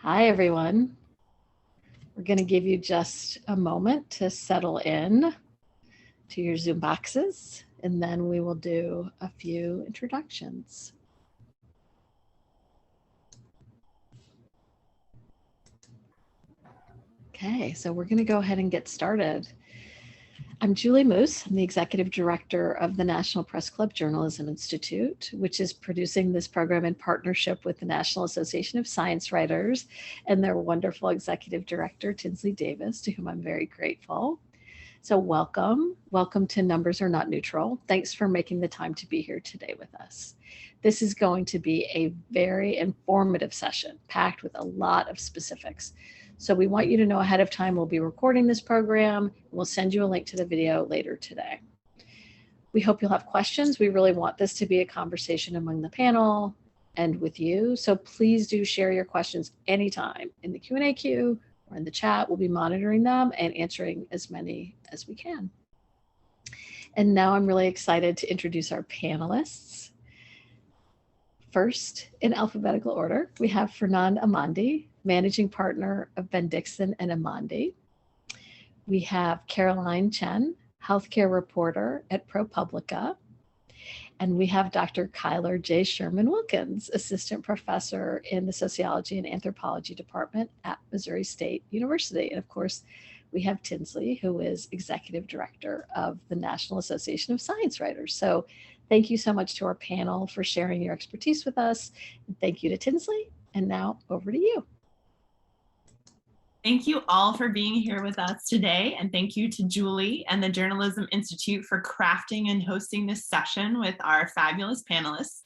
Hi, everyone. We're going to give you just a moment to settle in to your Zoom boxes, and then we will do a few introductions. Okay, so we're going to go ahead and get started. I'm Julie Moose. I'm the Executive Director of the National Press Club Journalism Institute, which is producing this program in partnership with the National Association of Science Writers and their wonderful Executive Director, Tinsley Davis, to whom I'm very grateful. So welcome to Numbers Are Not Neutral. Thanks for making the time to be here today with us. This is going to be a very informative session, packed with a lot of specifics. So we want you to know ahead of time we'll be recording this program. We'll send you a link to the video later today. We hope you'll have questions. We really want this to be a conversation among the panel and with you. So please do share your questions anytime in the Q&A queue or in the chat. We'll be monitoring them and answering as many as we can. And now I'm really excited to introduce our panelists. First, in alphabetical order, we have Fernand Amandi, Managing Partner of Ben Dixon and Amandi. We have Caroline Chen, Healthcare Reporter at ProPublica. And we have Dr. Kyler J. Sherman Wilkins, Assistant Professor in the Sociology and Anthropology Department at Missouri State University. And of course, we have Tinsley, who is Executive Director of the National Association of Science Writers. So thank you so much to our panel for sharing your expertise with us. And thank you to Tinsley. And now over to you. Thank you all for being here with us today, and thank you to Julie and the Journalism Institute for crafting and hosting this session with our fabulous panelists.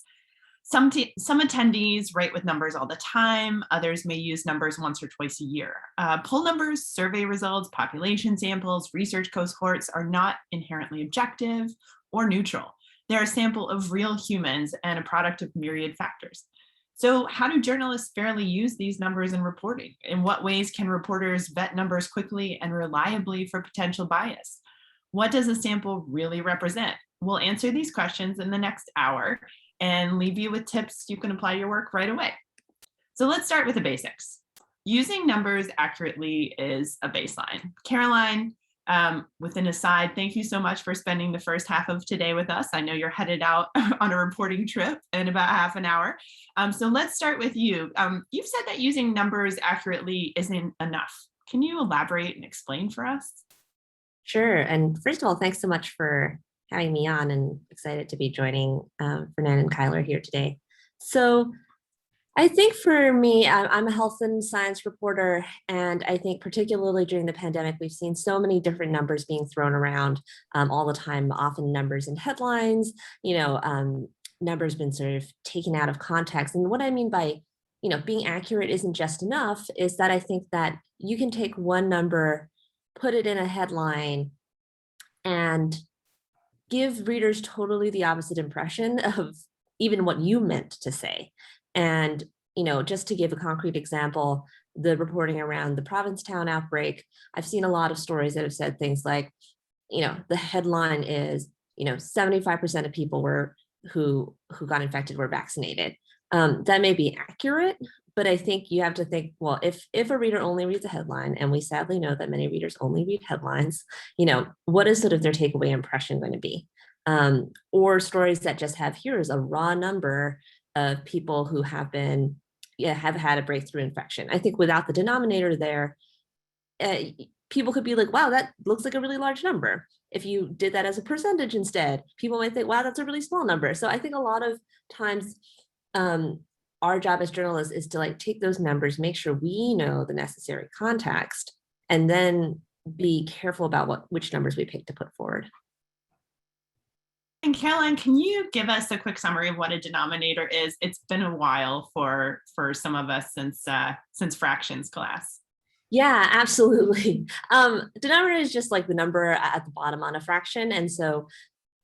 Some attendees write with numbers all the time, others may use numbers once or twice a year. Poll numbers, survey results, population samples, research cohorts are not inherently objective or neutral. They're a sample of real humans and a product of myriad factors. So how do journalists fairly use these numbers in reporting? In what ways can reporters vet numbers quickly and reliably for potential bias? What does a sample really represent? We'll answer these questions in the next hour and leave you with tips you can apply to your work right away. So let's start with the basics. Using numbers accurately is a baseline. Caroline, with an aside, thank you so much for spending the first half of today with us. I know you're headed out on a reporting trip in about half an hour. So let's start with you. You've said that using numbers accurately isn't enough. Can you elaborate and explain for us? Sure. And first of all, thanks so much for having me on, and excited to be joining Fernand and Kyler here today. So I think for me, I'm a health and science reporter, and I think particularly during the pandemic, we've seen so many different numbers being thrown around all the time, often numbers in headlines, numbers been sort of taken out of context. And what I mean by, being accurate isn't just enough is that I think that you can take one number, put it in a headline, and give readers totally the opposite impression of even what you meant to say. And, just to give a concrete example, the reporting around the Provincetown outbreak, I've seen a lot of stories that have said things like, the headline is, 75% of people who got infected were vaccinated. That may be accurate, but I think you have to think, well, if a reader only reads a headline, and we sadly know that many readers only read headlines, what is sort of their takeaway impression going to be? Or stories that just have, here is a raw number of people who have had a breakthrough infection. I think without the denominator there, people could be like, wow, that looks like a really large number. If you did that as a percentage instead, people might think, wow, that's a really small number. So I think a lot of times our job as journalists is to take those numbers, make sure we know the necessary context, and then be careful about which numbers we pick to put forward. And Caroline, can you give us a quick summary of what a denominator is? It's been a while for some of us since fractions class. Yeah, absolutely. Denominator is just like the number at the bottom on a fraction. And so,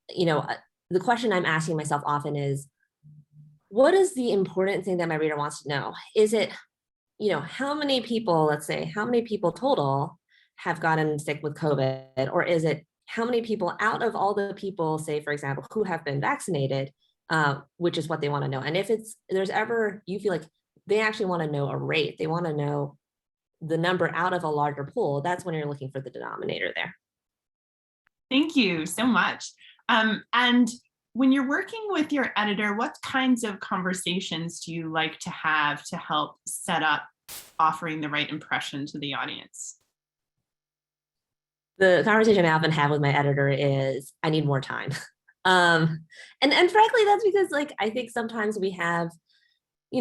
the question I'm asking myself often is, what is the important thing that my reader wants to know? Is it, how many people, let's say, how many people total have gotten sick with COVID? Or is it how many people out of all the people, say, for example, who have been vaccinated, which is what they want to know. And if there's ever, you feel like they actually want to know a rate. They want to know the number out of a larger pool. That's when you're looking for the denominator there. Thank you so much. And when you're working with your editor, what kinds of conversations do you like to have to help set up offering the right impression to the audience? The conversation I often have with my editor is, I need more time. And frankly, that's because like, I think sometimes we have,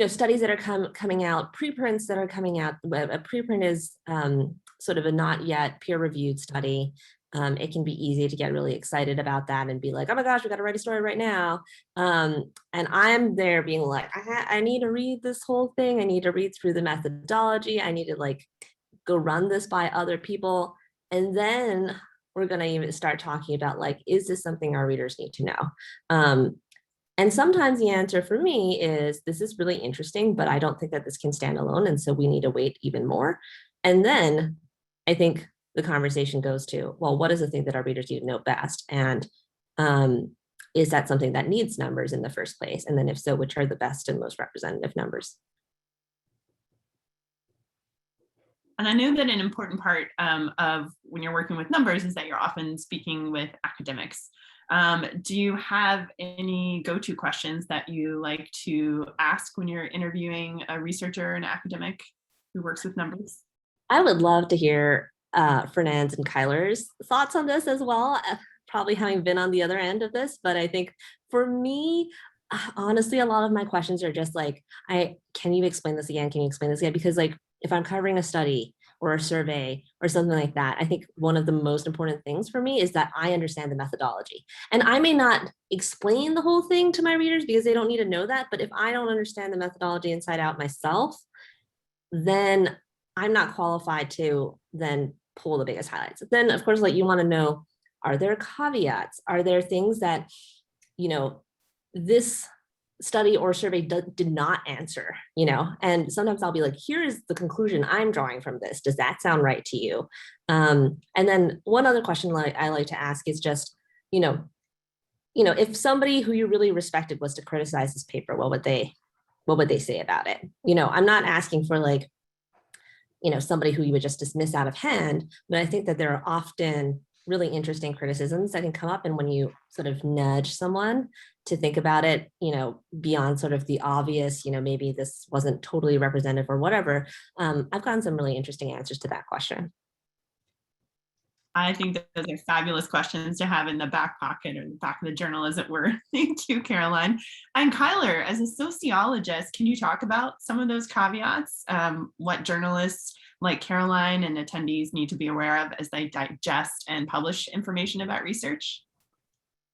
studies that are coming out, preprints that are coming out. A preprint is sort of a not yet peer-reviewed study. It can be easy to get really excited about that and be like, oh my gosh, we got to write a story right now. And I'm there being like, I need to read this whole thing. I need to read through the methodology. I need to like go run this by other people. And then we're going to even start talking about like, is this something our readers need to know? And sometimes the answer for me is, this is really interesting, but I don't think that this can stand alone. And so we need to wait even more. And then I think the conversation goes to, well, what is the thing that our readers need to know best? And is that something that needs numbers in the first place? And then if so, which are the best and most representative numbers? And I know that an important part of when you're working with numbers is that you're often speaking with academics. Do you have any go-to questions that you like to ask when you're interviewing a researcher, an academic who works with numbers? I would love to hear Fernand's and Kyler's thoughts on this as well, probably having been on the other end of this. But I think for me, honestly, a lot of my questions are just like, can you explain this again? Can you explain this again? Because like, if I'm covering a study or a survey or something like that, I think one of the most important things for me is that I understand the methodology. And I may not explain the whole thing to my readers because they don't need to know that. But if I don't understand the methodology inside out myself, then I'm not qualified to then pull the biggest highlights. Then of course, like you want to know, are there caveats? Are there things that, this study or survey did not answer, and sometimes I'll be like, here is the conclusion I'm drawing from this. Does that sound right to you? And then one other question I like to ask is just, if somebody who you really respected was to criticize this paper, what would they say about it? I'm not asking for like, somebody who you would just dismiss out of hand, but I think that there are often really interesting criticisms that can come up. And when you sort of nudge someone to think about it, beyond sort of the obvious, maybe this wasn't totally representative or whatever, I've gotten some really interesting answers to that question. I think that those are fabulous questions to have in the back pocket or the back of the journal, as it were. Thank you, Caroline. And Kyler, as a sociologist, can you talk about some of those caveats? What journalists like Caroline and attendees need to be aware of as they digest and publish information about research?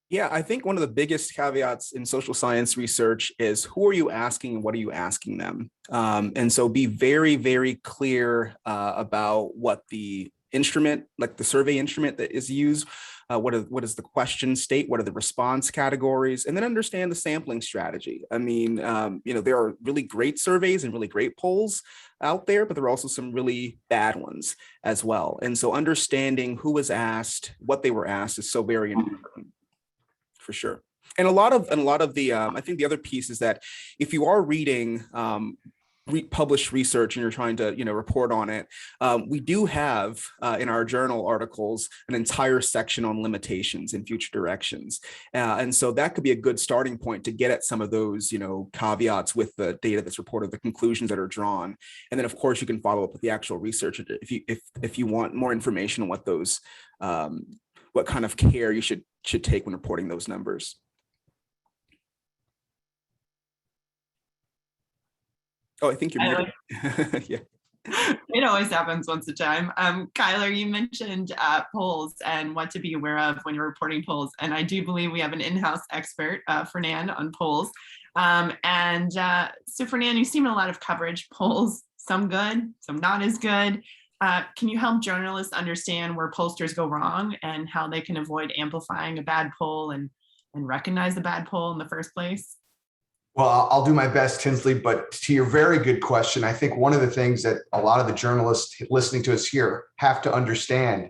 Yeah, I think one of the biggest caveats in social science research is, who are you asking and what are you asking them? And so be very, very clear about what the instrument, like the survey instrument that is used, what is the question state, what are the response categories, and then understand the sampling strategy. I mean, there are really great surveys and really great polls out there, but there are also some really bad ones as well. And so understanding who was asked, what they were asked is so very important, for sure. And a lot of the, I think the other piece is that if you are reading published research and you're trying to report on it, we do have in our journal articles an entire section on limitations and future directions, and so that could be a good starting point to get at some of those caveats with the data that's reported, the conclusions that are drawn. And then of course you can follow up with the actual research if you want more information on what those what kind of care you should take when reporting those numbers. Oh, I think you're muted. Yeah. It always happens once a time. Kyler, you mentioned polls and what to be aware of when you're reporting polls. And I do believe we have an in-house expert, Fernand, on polls. So Fernand, you've seen a lot of coverage, polls, some good, some not as good. Can you help journalists understand where pollsters go wrong and how they can avoid amplifying a bad poll and recognize the bad poll in the first place? Well, I'll do my best, Tinsley, but to your very good question, I think one of the things that a lot of the journalists listening to us here have to understand,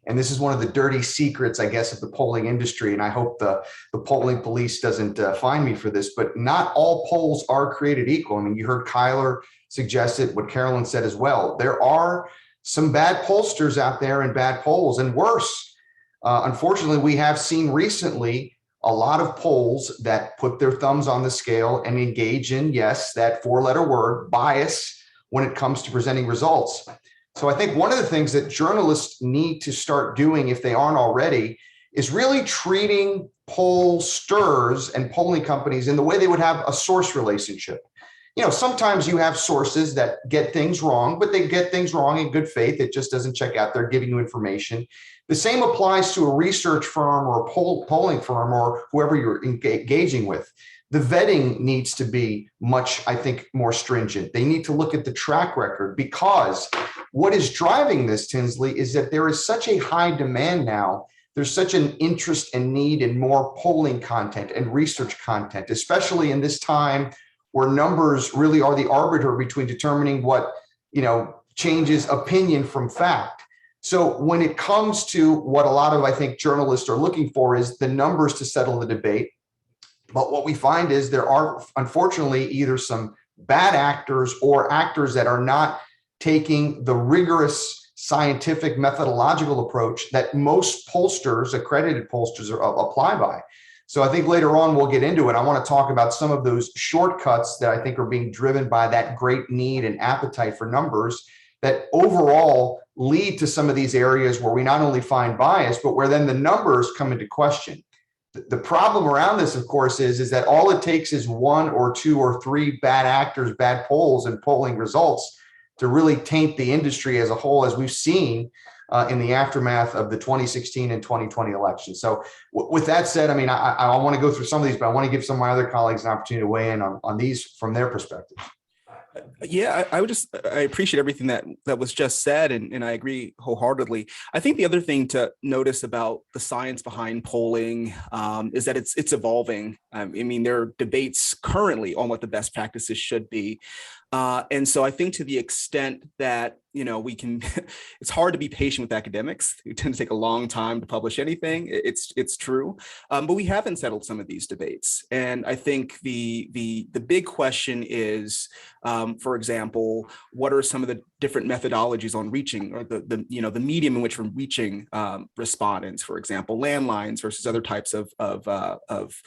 and this is one of the dirty secrets, I guess, of the polling industry. And I hope the polling police doesn't find me for this, but not all polls are created equal. I mean, you heard Kyler suggest it, what Carolyn said as well. There are some bad pollsters out there and bad polls, and worse. Unfortunately, we have seen recently a lot of polls that put their thumbs on the scale and engage in, yes, that four-letter word, bias, when it comes to presenting results. So I think one of the things that journalists need to start doing, if they aren't already, is really treating pollsters and polling companies in the way they would have a source relationship. You know, sometimes you have sources that get things wrong, but they get things wrong in good faith. It just doesn't check out. They're giving you information. The same applies to a research firm or a polling firm or whoever you're engaging with. The vetting needs to be much, I think, more stringent. They need to look at the track record, because what is driving this, Tinsley, is that there is such a high demand now. There's such an interest and need in more polling content and research content, especially in this time where numbers really are the arbiter between determining what, changes opinion from fact. So when it comes to what a lot of, I think, journalists are looking for is the numbers to settle the debate. But what we find is there are, unfortunately, either some bad actors or actors that are not taking the rigorous scientific methodological approach that most pollsters, accredited pollsters, apply by. So I think later on we'll get into it. I want to talk about some of those shortcuts that I think are being driven by that great need and appetite for numbers that overall lead to some of these areas where we not only find bias, but where then the numbers come into question. The problem around this, of course, is that all it takes is one or two or three bad actors, bad polls and polling results to really taint the industry as a whole, as we've seen in the aftermath of the 2016 and 2020 elections. So with that said, I mean, I want to go through some of these, but I want to give some of my other colleagues an opportunity to weigh in on these from their perspective. Yeah, I appreciate everything that was just said, and I agree wholeheartedly. I think the other thing to notice about the science behind polling is that it's evolving. I mean, there are debates currently on what the best practices should be. And so I think to the extent that, we can, it's hard to be patient with academics. It tend to take a long time to publish anything. It's true. But we haven't settled some of these debates. And I think the big question is, for example, what are some of the different methodologies on reaching, or the medium in which we're reaching respondents, for example, landlines versus other types of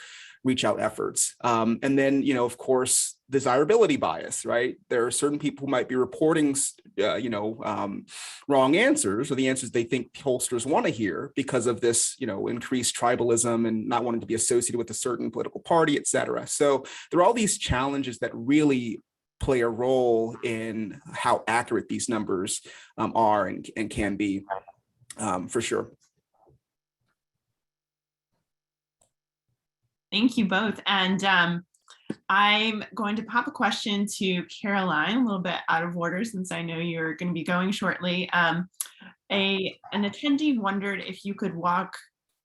reach out efforts. And then, of course, desirability bias, right? There are certain people who might be reporting, wrong answers, or the answers they think pollsters want to hear because of this, increased tribalism and not wanting to be associated with a certain political party, et cetera. So there are all these challenges that really play a role in how accurate these numbers are and can be, for sure. Thank you both. And I'm going to pop a question to Caroline, a little bit out of order since I know you're going to be going shortly. An attendee wondered if you could walk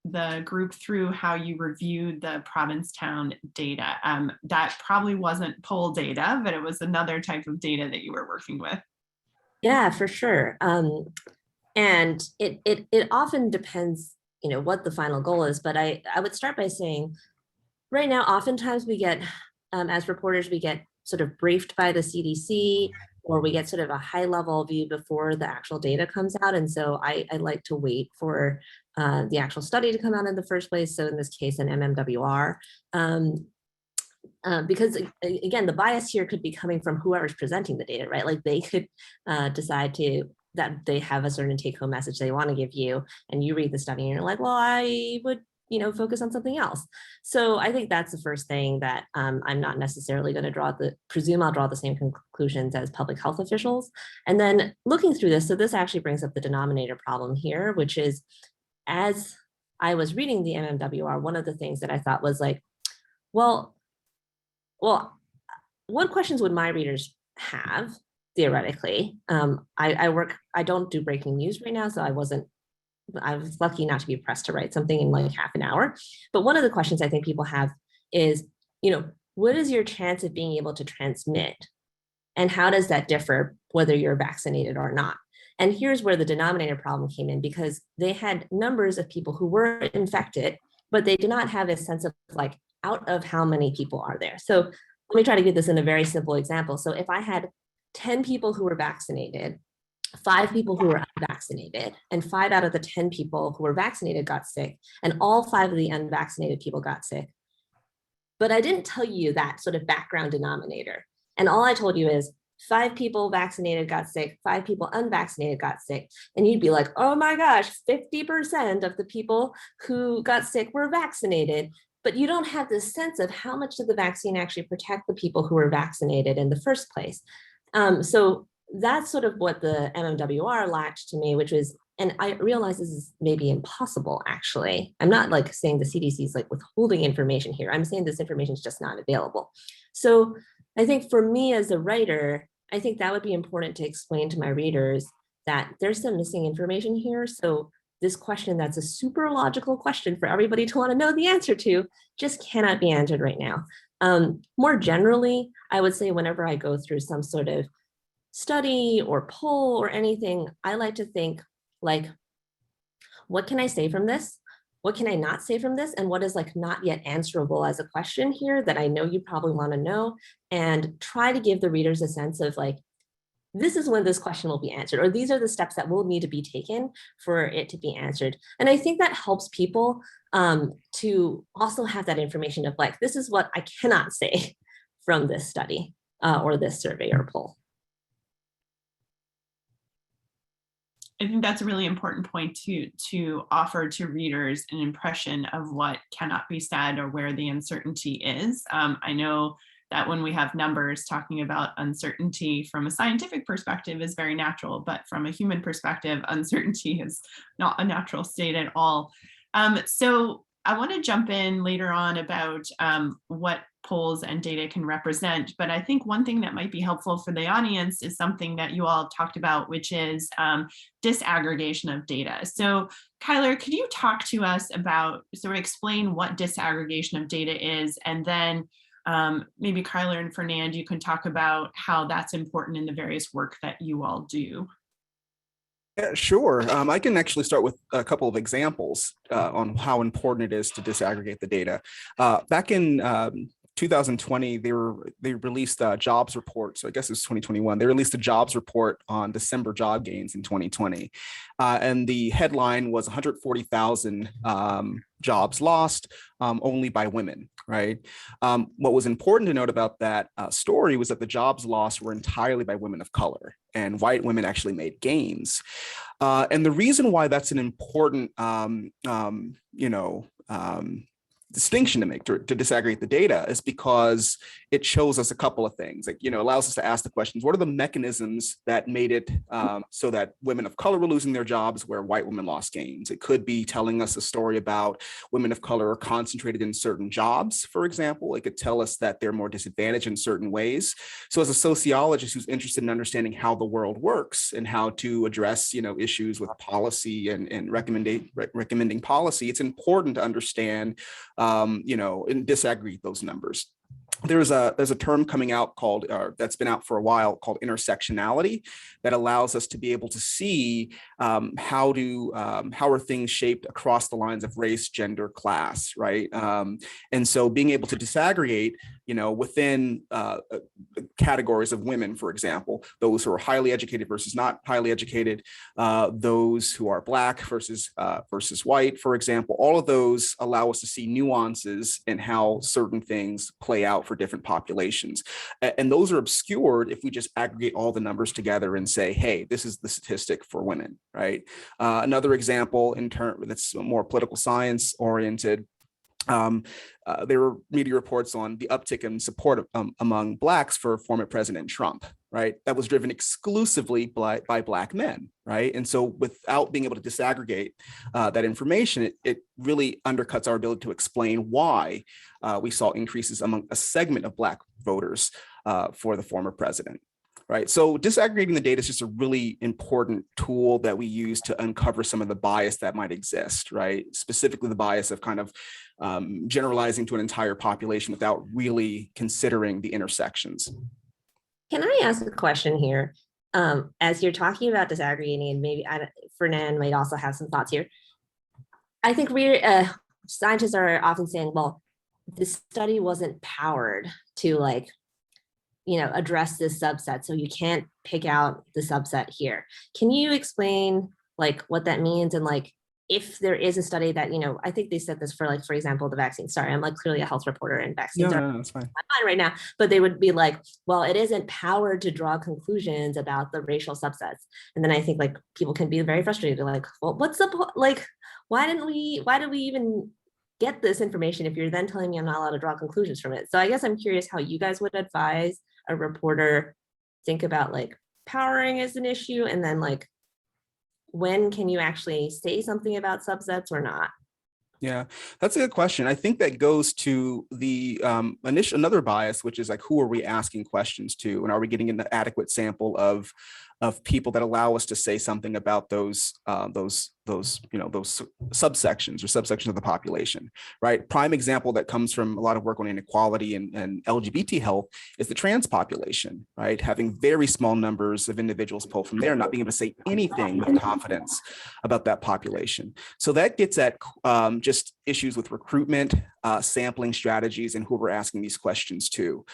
the group through how you reviewed the Provincetown data. That probably wasn't poll data, but it was another type of data that you were working with. Yeah, for sure. And it often depends, what the final goal is. But I would start by saying, right now, oftentimes we get, as reporters, we get sort of briefed by the CDC, or we get sort of a high level view before the actual data comes out. And so I like to wait for the actual study to come out in the first place. So in this case, an MMWR. Because again, the bias here could be coming from whoever's presenting the data, right? Like they could decide that they have a certain take-home message they want to give you, and you read the study and you're like, well, I would focus on something else. So I think that's the first thing that I'm not necessarily going to presume I'll draw the same conclusions as public health officials. And then looking through this, so this actually brings up the denominator problem here, which is, as I was reading the MMWR, one of the things that I thought was like, well, what questions would my readers have theoretically? I don't do breaking news right now, so I was lucky not to be pressed to write something in like half an hour. But one of the questions I think people have is, what is your chance of being able to transmit? And how does that differ whether you're vaccinated or not? And here's where the denominator problem came in, because they had numbers of people who were infected, but they did not have a sense of like, out of how many people are there. So let me try to give this in a very simple example. So if I had 10 people who were vaccinated, 5 people who were unvaccinated, and 5 out of the 10 people who were vaccinated got sick, and all 5 of the unvaccinated people got sick. But I didn't tell you that sort of background denominator. And all I told you is 5 people vaccinated got sick, 5 people unvaccinated got sick. And you'd be like, oh my gosh, 50% of the people who got sick were vaccinated. But you don't have this sense of how much did the vaccine actually protect the people who were vaccinated in the first place. So that's sort of what the MMWR lacked to me, which was, and I realize this is maybe impossible, actually. I'm not like saying the CDC is like withholding information here. I'm saying this information is just not available. So I think for me as a writer, I think that would be important to explain to my readers that there's some missing information here. So this question that's a super logical question for everybody to want to know the answer to just cannot be answered right now. More generally, I would say whenever I go through some sort of study or poll or anything, I like to think like, what can I say from this? What can I not say from this? And what is like not yet answerable as a question here that I know you probably want to know, and try to give the readers a sense of like, this is when this question will be answered, or these are the steps that will need to be taken for it to be answered. And I think that helps people to also have that information of like, this is what I cannot say from this study or this survey or poll. I think that's a really important point to offer to readers an impression of what cannot be said or where the uncertainty is. I know that when we have numbers, talking about uncertainty from a scientific perspective is very natural, but from a human perspective, uncertainty is not a natural state at all. So I want to jump in later on about what polls and data can represent, but I think one thing that might be helpful for the audience is something that you all talked about, which is disaggregation of data. So Kyler, could you talk to us about, sort of explain what disaggregation of data is, and then maybe Kyler and Fernand, you can talk about how that's important in the various work that you all do. Yeah, sure. I can actually start with a couple of examples on how important it is to disaggregate the data. Back in 2020, they released a jobs report. So I guess it was 2021. They released a jobs report on December job gains in 2020. And the headline was 140,000 jobs lost only by women, right? What was important to note about that story was that the jobs lost were entirely by women of color, and white women actually made gains. And the reason why that's an important, distinction to make to disaggregate the data is because it shows us a couple of things. Like, allows us to ask the questions: what are the mechanisms that made it so that women of color were losing their jobs where white women lost gains? It could be telling us a story about women of color are concentrated in certain jobs, for example. It could tell us that they're more disadvantaged in certain ways. So as a sociologist who's interested in understanding how the world works and how to address, issues with policy and recommending policy, it's important to understand and disaggregate those numbers. There's a term coming out that's been out for a while called intersectionality that allows us to be able to see how are things shaped across the lines of race, gender, class, right? And so being able to disaggregate, within categories of women, for example, those who are highly educated versus not highly educated, those who are Black versus white, for example, all of those allow us to see nuances in how certain things play out for different populations. And those are obscured if we just aggregate all the numbers together and say, hey, this is the statistic for women, right? Another example that's more political science oriented, there were media reports on the uptick in support among Blacks for former President Trump, right? That was driven exclusively by Black men, right? And so without being able to disaggregate that information, it really undercuts our ability to explain why we saw increases among a segment of Black voters for the former president. Right. So disaggregating the data is just a really important tool that we use to uncover some of the bias that might exist, right? Specifically the bias of kind of generalizing to an entire population without really considering the intersections. Can I ask a question here? as you're talking about disaggregating, and maybe Fernand might also have some thoughts here. I think scientists are often saying, well, this study wasn't powered to address this subset, so you can't pick out the subset here. Can you explain what that means, and if there is a study that, I think they said this for example, the vaccine. Sorry, I'm clearly a health reporter, and vaccines are that's fine. my mind right now, but they would be well, it isn't powered to draw conclusions about the racial subsets. And then I think people can be very frustrated, well, what's the why did we even get this information if you're then telling me I'm not allowed to draw conclusions from it? So I guess I'm curious how you guys would advise a reporter think about powering as an issue, and then when can you actually say something about subsets or not? Yeah, that's a good question. I think that goes to the another bias, which is who are we asking questions to, and are we getting an adequate sample of people that allow us to say something about those subsections of the population, right? Prime example that comes from a lot of work on inequality and LGBT health is the trans population, right? Having very small numbers of individuals pulled from there, not being able to say anything with confidence about that population. So that gets at just issues with recruitment, sampling strategies, and who we're asking these questions to.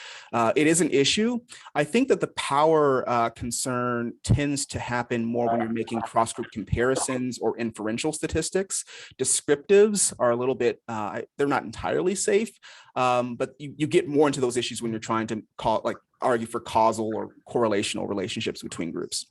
It is an issue. I think that the power concern tends to happen more when you're making cross-group comparisons or inferential statistics. Descriptives are a little bit, they're not entirely safe, but you get more into those issues when you're trying to argue for causal or correlational relationships between groups.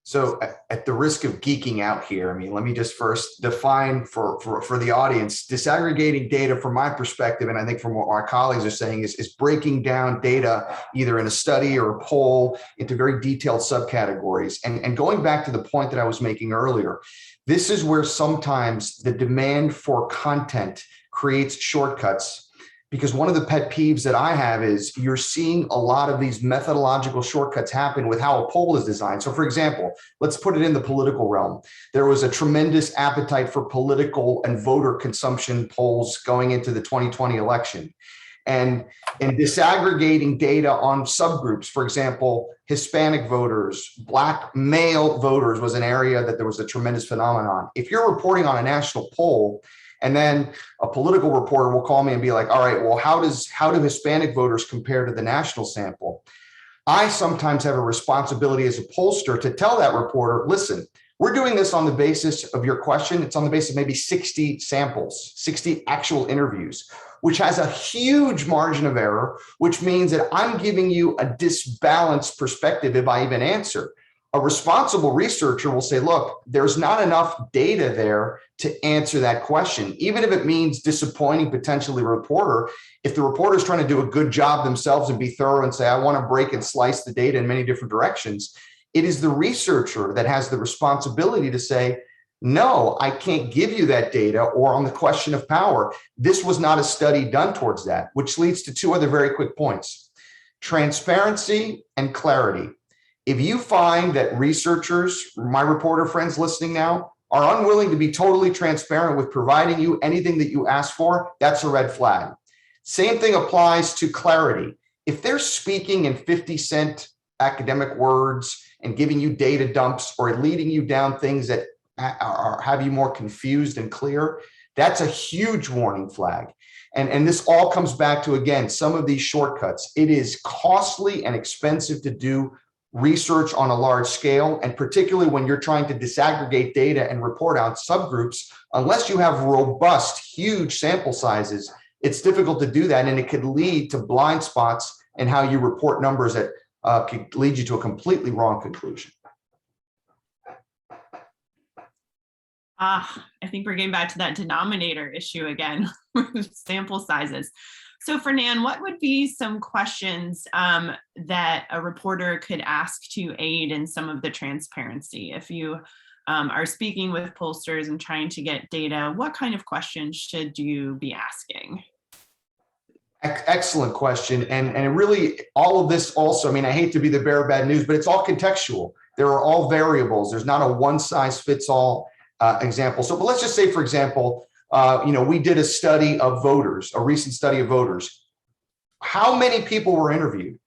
So at the risk of geeking out here, let me just first define for the audience, disaggregating data from my perspective, and I think from what our colleagues are saying, is breaking down data either in a study or a poll into very detailed subcategories. And going back to the point that I was making earlier, this is where sometimes the demand for content creates shortcuts. Because one of the pet peeves that I have is you're seeing a lot of these methodological shortcuts happen with how a poll is designed. So for example, let's put it in the political realm. There was a tremendous appetite for political and voter consumption polls going into the 2020 election. And in disaggregating data on subgroups, for example, Hispanic voters, Black male voters was an area that there was a tremendous phenomenon. If you're reporting on a national poll, and then a political reporter will call me and be like, all right, well, how do Hispanic voters compare to the national sample? I sometimes have a responsibility as a pollster to tell that reporter, listen, we're doing this on the basis of your question. It's on the basis of maybe 60 samples, 60 actual interviews, which has a huge margin of error, which means that I'm giving you a disbalanced perspective if I even answer. A responsible researcher will say, look, there's not enough data there to answer that question, even if it means disappointing potentially a reporter. If the reporter is trying to do a good job themselves and be thorough and say, I want to break and slice the data in many different directions, it is the researcher that has the responsibility to say, no, I can't give you that data, or on the question of power, this was not a study done towards that, which leads to two other very quick points: transparency and clarity. If you find that researchers, my reporter friends listening now, are unwilling to be totally transparent with providing you anything that you ask for, that's a red flag. Same thing applies to clarity. If they're speaking in 50-cent academic words and giving you data dumps or leading you down things that have you more confused and clear, that's a huge warning flag. And this all comes back to, again, some of these shortcuts. It is costly and expensive to do research on a large scale, and particularly when you're trying to disaggregate data and report out subgroups, unless you have robust, huge sample sizes, it's difficult to do that, and it could lead to blind spots in how you report numbers that could lead you to a completely wrong conclusion. I think we're getting back to that denominator issue again with sample sizes. So Fernand, what would be some questions that a reporter could ask to aid in some of the transparency? If you are speaking with pollsters and trying to get data, what kind of questions should you be asking? Excellent question. And really all of this also, I hate to be the bearer of bad news, but it's all contextual. There are all variables. There's not a one size fits all example. So, but let's just say, for example, we did a study of voters, a recent study of voters. How many people were interviewed?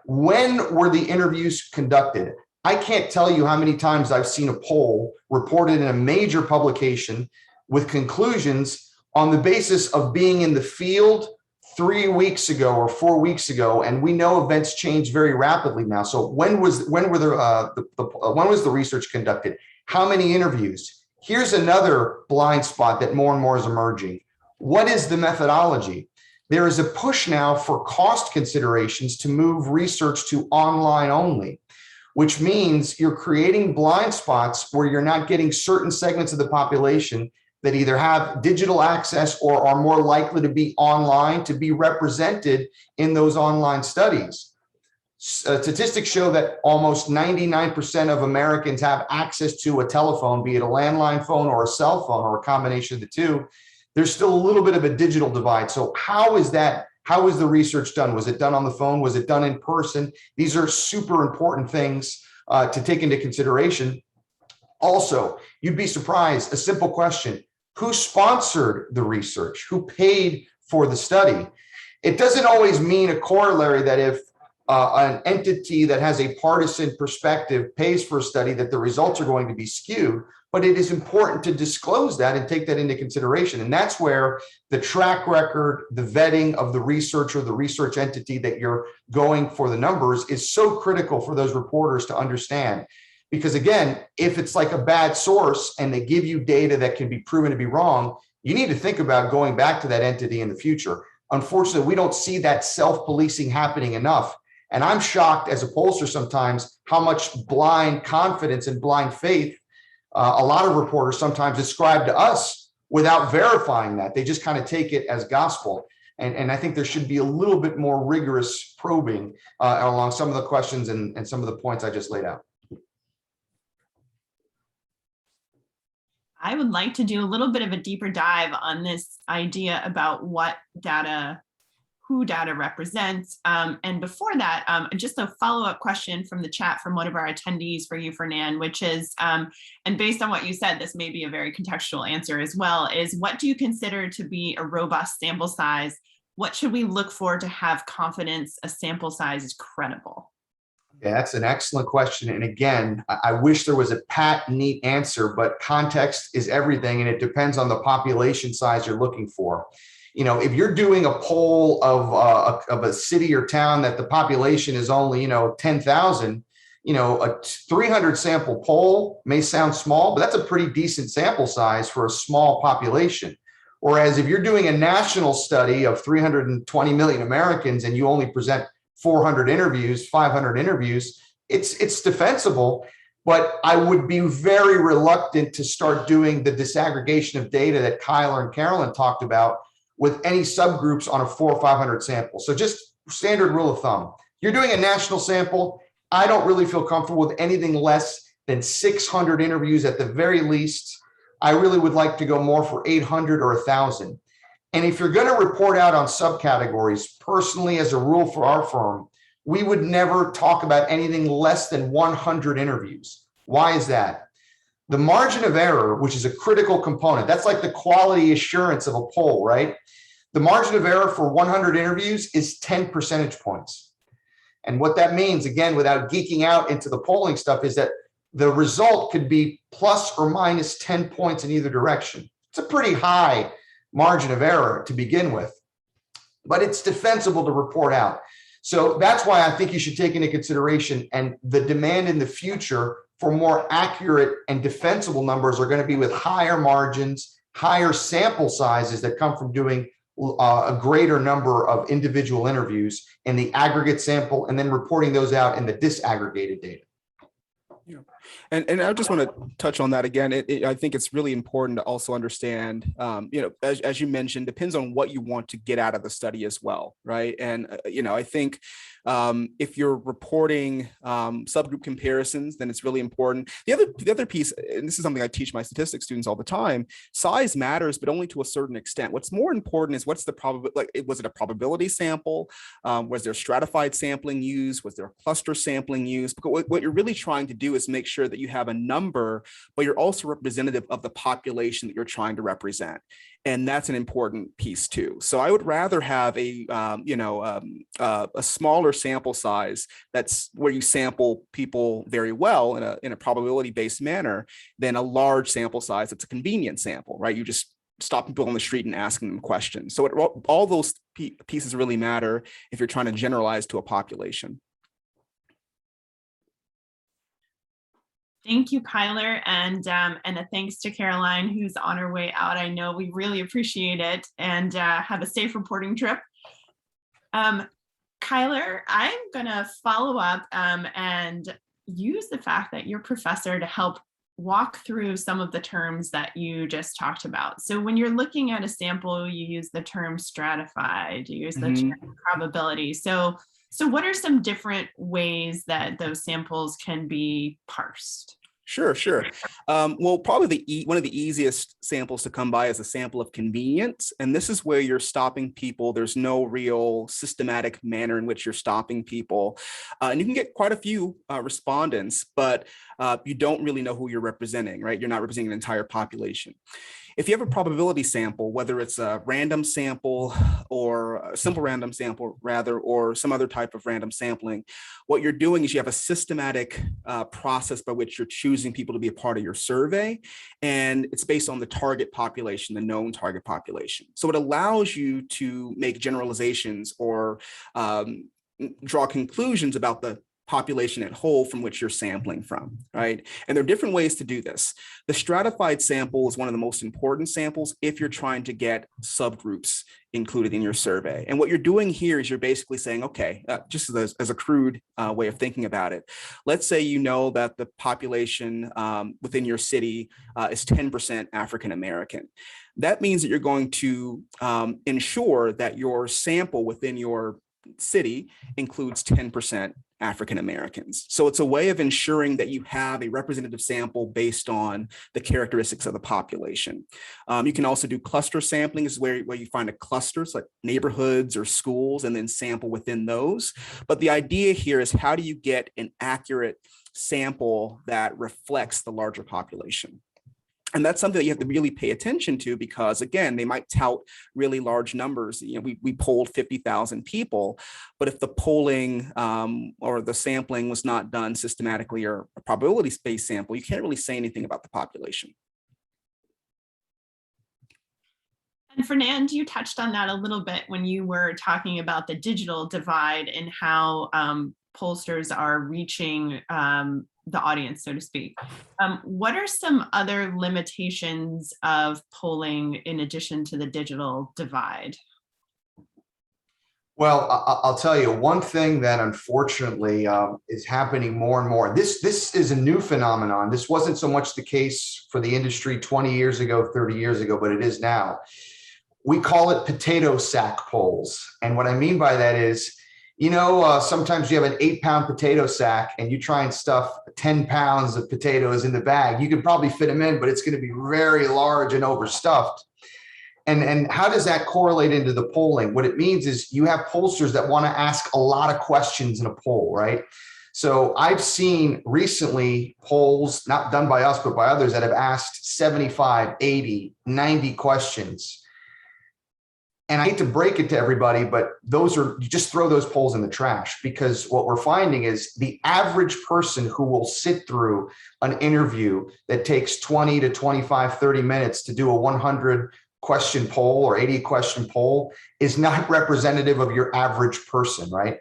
When were the interviews conducted? I can't tell you how many times I've seen a poll reported in a major publication with conclusions on the basis of being in the field 3 weeks ago or 4 weeks ago, and we know events change very rapidly now. So when was the research conducted? How many interviews? Here's another blind spot that more and more is emerging. What is the methodology? There is a push now for cost considerations to move research to online only, which means you're creating blind spots where you're not getting certain segments of the population that either have digital access or are more likely to be online to be represented in those online studies. Statistics show that almost 99% of Americans have access to a telephone, be it a landline phone or a cell phone or a combination of the two. There's still a little bit of a digital divide. So how is that? How was the research done? Was it done on the phone? Was it done in person? These are super important things to take into consideration. Also, you'd be surprised, a simple question: who sponsored the research? Who paid for the study? It doesn't always mean a corollary that if an entity that has a partisan perspective pays for a study that the results are going to be skewed, but it is important to disclose that and take that into consideration. And that's where the track record, the vetting of the researcher, the research entity that you're going for the numbers is so critical for those reporters to understand. Because again, if it's like a bad source and they give you data that can be proven to be wrong, you need to think about going back to that entity in the future. Unfortunately, we don't see that self-policing happening enough. And I'm shocked as a pollster sometimes how much blind confidence and blind faith a lot of reporters sometimes ascribe to us without verifying that. They just kind of take it as gospel. And I think there should be a little bit more rigorous probing along some of the questions and some of the points I just laid out. I would like to do a little bit of a deeper dive on this idea about what data, who data represents. And before that, just a follow-up question from the chat from one of our attendees for you, Fernand, which is, and based on what you said, this may be a very contextual answer as well, is what do you consider to be a robust sample size? What should we look for to have confidence a sample size is credible? Yeah, that's an excellent question. And again, I wish there was a pat, neat answer, but context is everything, and it depends on the population size you're looking for. You know, if you're doing a poll of a city or town that the population is only, 10,000, a 300 sample poll may sound small, but that's a pretty decent sample size for a small population. Whereas if you're doing a national study of 320 million Americans and you only present 400 interviews, 500 interviews, it's defensible, but I would be very reluctant to start doing the disaggregation of data that Kyler and Carolyn talked about with any subgroups on a 400 or 500 sample. So just standard rule of thumb. You're doing a national sample. I don't really feel comfortable with anything less than 600 interviews at the very least. I really would like to go more for 800 or 1,000. And if you're going to report out on subcategories, personally, as a rule for our firm, we would never talk about anything less than 100 interviews. Why is that? The margin of error, which is a critical component, that's like the quality assurance of a poll, right? The margin of error for 100 interviews is 10 percentage points. And what that means, again, without geeking out into the polling stuff, is that the result could be plus or minus 10 points in either direction. It's a pretty high margin of error to begin with, but it's defensible to report out. So that's why I think you should take into consideration, and the demand in the future for more accurate and defensible numbers are going to be with higher margins, higher sample sizes that come from doing a greater number of individual interviews in the aggregate sample and then reporting those out in the disaggregated data. Yeah. And I just want to touch on that again. I think it's really important to also understand, as you mentioned, depends on what you want to get out of the study as well, right? And, I think if you're reporting subgroup comparisons, then it's really important. The other piece, and this is something I teach my statistics students all the time, size matters, but only to a certain extent. What's more important is what's the probability, like, was it a probability sample? Was there stratified sampling used? Was there cluster sampling used? Because what you're really trying to do is is make sure that you have a number, but you're also representative of the population that you're trying to represent. And that's an important piece too. So I would rather have a smaller sample size that's where you sample people very well in a probability-based manner than a large sample size that's a convenient sample, right? You just stop people on the street and asking them questions. So all those pieces really matter if you're trying to generalize to a population. Thank you, Kyler, and a thanks to Caroline, who's on her way out. I know we really appreciate it, and have a safe reporting trip. Kyler, I'm gonna follow up and use the fact that you're a professor to help walk through some of the terms that you just talked about. So when you're looking at a sample, you use the term stratified, you use the term probability. So what are some different ways that those samples can be parsed? Sure. Well, probably one of the easiest samples to come by is a sample of convenience. And this is where you're stopping people. There's no real systematic manner in which you're stopping people. And you can get quite a few respondents, but you don't really know who you're representing, right? You're not representing an entire population. If you have a probability sample, whether it's a random sample or a simple random sample rather, or some other type of random sampling, what you're doing is you have a systematic process by which you're choosing people to be a part of your survey. And it's based on the target population, the known target population. So it allows you to make generalizations or draw conclusions about the population at whole from which you're sampling from, right? And there are different ways to do this. The stratified sample is one of the most important samples if you're trying to get subgroups included in your survey. And what you're doing here is you're basically saying, okay, just as a crude way of thinking about it, let's say you know that the population within your city is 10% African American. That means that you're going to ensure that your sample within your city includes 10% African Americans. So it's a way of ensuring that you have a representative sample based on the characteristics of the population. You can also do cluster sampling, is where you find a cluster, so like neighborhoods or schools, and then sample within those. But the idea here is, how do you get an accurate sample that reflects the larger population? And that's something that you have to really pay attention to, because again, they might tout really large numbers. You know, we polled 50,000 people, but if the polling or the sampling was not done systematically, or a probability-based sample, you can't really say anything about the population. And Fernand, you touched on that a little bit when you were talking about the digital divide and how pollsters are reaching the audience, so to speak. What are some other limitations of polling in addition to the digital divide? Well, I'll tell you one thing that unfortunately is happening more and more. This is a new phenomenon. This wasn't so much the case for the industry 20 years ago, 30 years ago, but it is now. We call it potato sack polls. And what I mean by that is, you know, sometimes you have an 8-pound potato sack and you try and stuff 10 pounds of potatoes in the bag. You can probably fit them in, but it's going to be very large and overstuffed. And how does that correlate into the polling? What it means is you have pollsters that want to ask a lot of questions in a poll, right? So I've seen recently polls, not done by us, but by others, that have asked 75, 80, 90 questions. And I hate to break it to everybody, but you just throw those polls in the trash, because what we're finding is the average person who will sit through an interview that takes 20 to 25, 30 minutes to do a 100 question poll or 80 question poll is not representative of your average person, right?